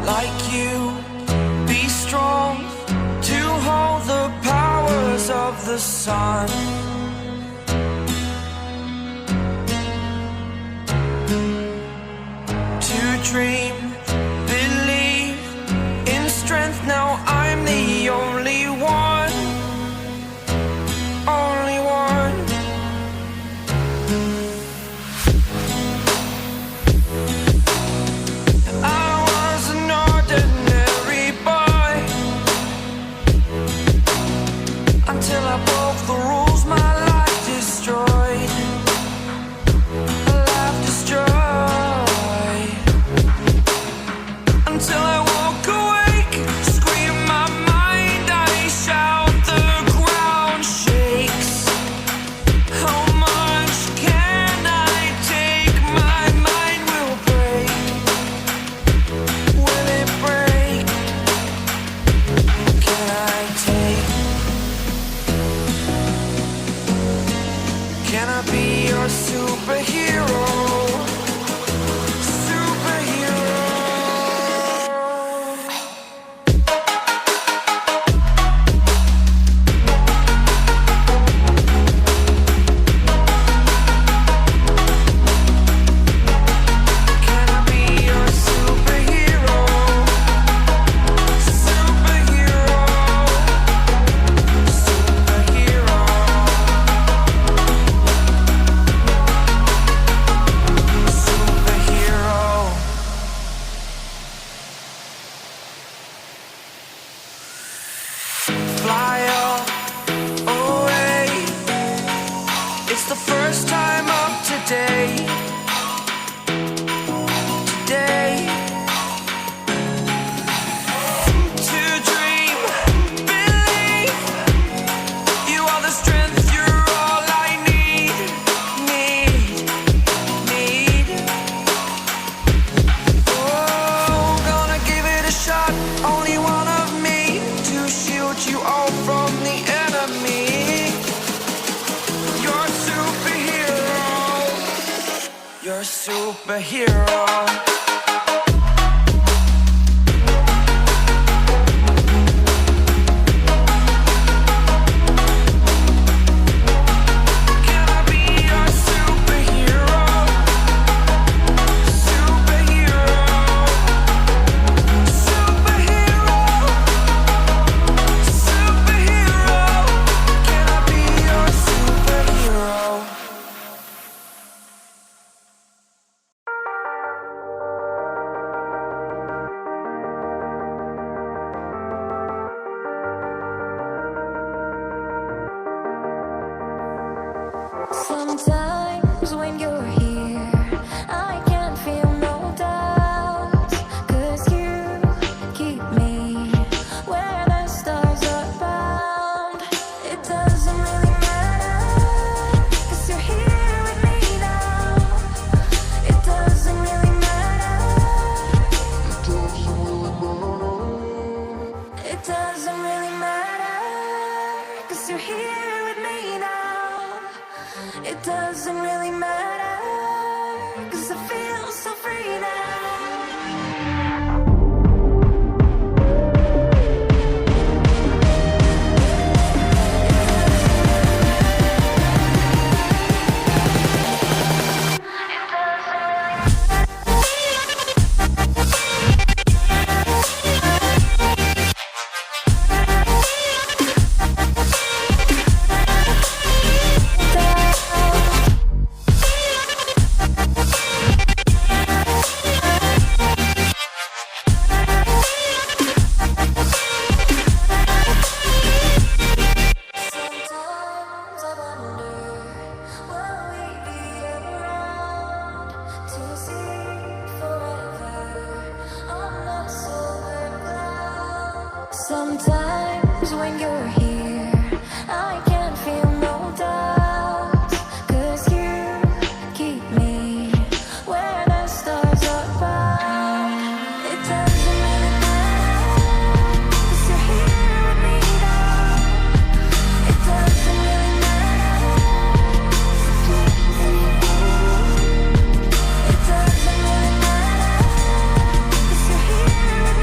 like you. Be strong to hold the powers of the sun. To dream, believe in strength. Now I'm the only one, only one. I was an ordinary boy until I broke the rules. My life destroyed, a life destroyed. Until I woke awake, scream my mind, I shout, the ground shakes. How much can I take? My mind will break. Will it break? Can I take? Can I be your superhero? Superhero. Can I be your superhero? Superhero. Superhero. Superhero. Fly away. It's the first time of today. Today. To dream, believe. You are the strength, you're all I need. Need. Oh, gonna give it a shot. Only one of me to shield you all from the enemy. You're a superhero. You're a superhero. Can I be your superhero? Superhero. Superhero. Superhero. Can I be your superhero? Sometimes when you're here, I can feel no doubt, 'cause you keep me where the stars are bound. It doesn't really matter, 'cause you're here with me now. It doesn't really matter. It doesn't really matter, 'cause you're here with me now. It doesn't really matter, 'cause I feel so free now. Sometimes I wonder, will we be around to see forever on the silver cloud? Sometimes when you're here, I can feel no doubt, 'cause you keep me where the stars are bound. It doesn't really matter, 'cause you're here with me now. It doesn't really matter. It doesn't really matter, 'cause you're here with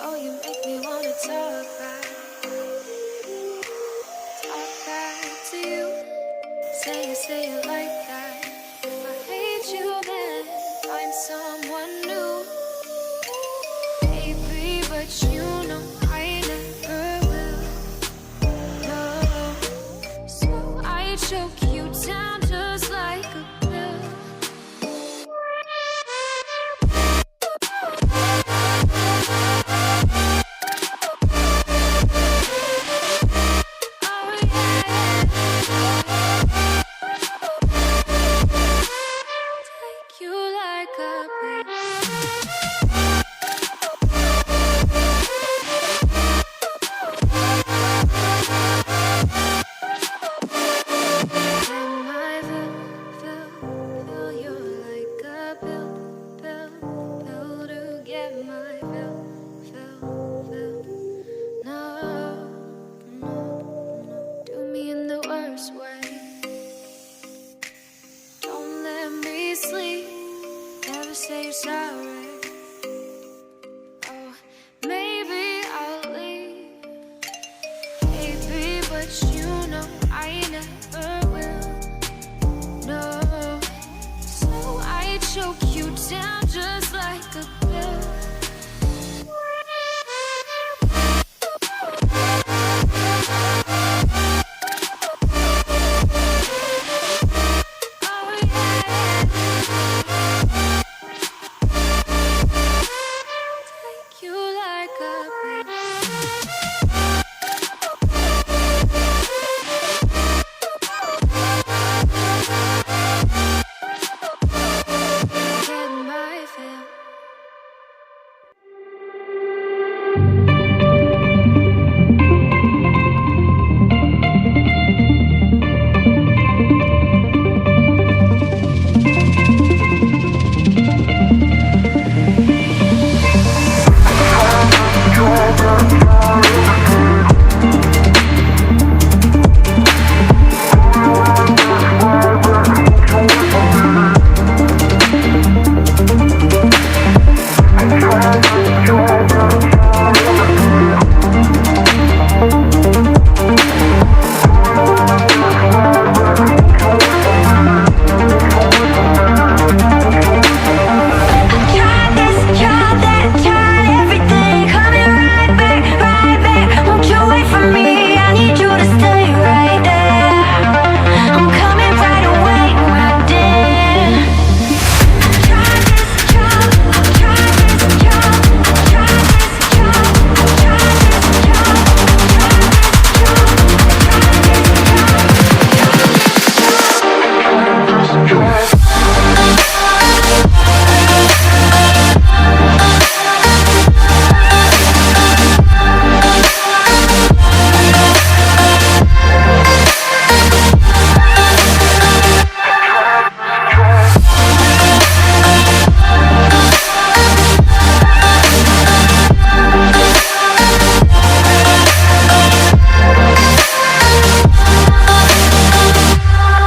Oh, you make me wanna talk back to you. Say it like that. If I hate you, then find someone new. Baby, but you know I never will. No, so I choke